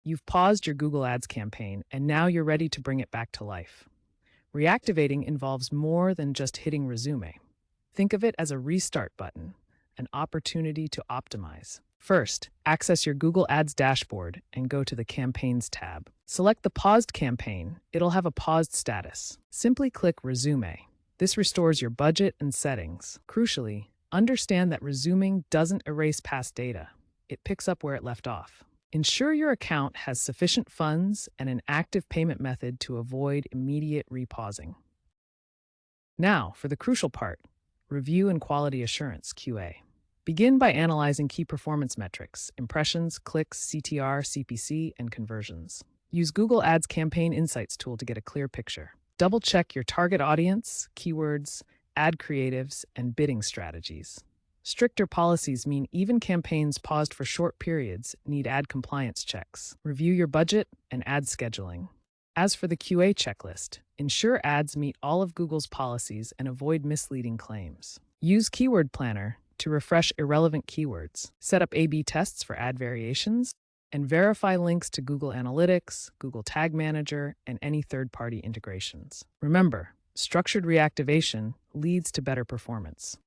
You've paused your Google Ads campaign, and now you're ready to bring it back to life. Reactivating involves more than just hitting resume. Think of it as a restart button, an opportunity to optimize. First, access your Google Ads dashboard and go to the Campaigns tab. Select the paused campaign. It'll have a paused status. Simply click Resume. This restores your budget and settings. Crucially, understand that resuming doesn't erase past data. It picks up where it left off. Ensure your account has sufficient funds and an active payment method to avoid immediate repausing. Now, for the crucial part, review and quality assurance, QA. Begin by analyzing key performance metrics: impressions, clicks, CTR, CPC, and conversions. Use Google Ads Campaign Insights tool to get a clear picture. Double-check your target audience, keywords, ad creatives, and bidding strategies. Stricter policies mean even campaigns paused for short periods need ad compliance checks. Review your budget and ad scheduling. As for the QA checklist, ensure ads meet all of Google's policies and avoid misleading claims. Use Keyword Planner to refresh irrelevant keywords. Set up A/B tests for ad variations, and verify links to Google Analytics, Google Tag Manager, and any third-party integrations. Remember, structured reactivation leads to better performance.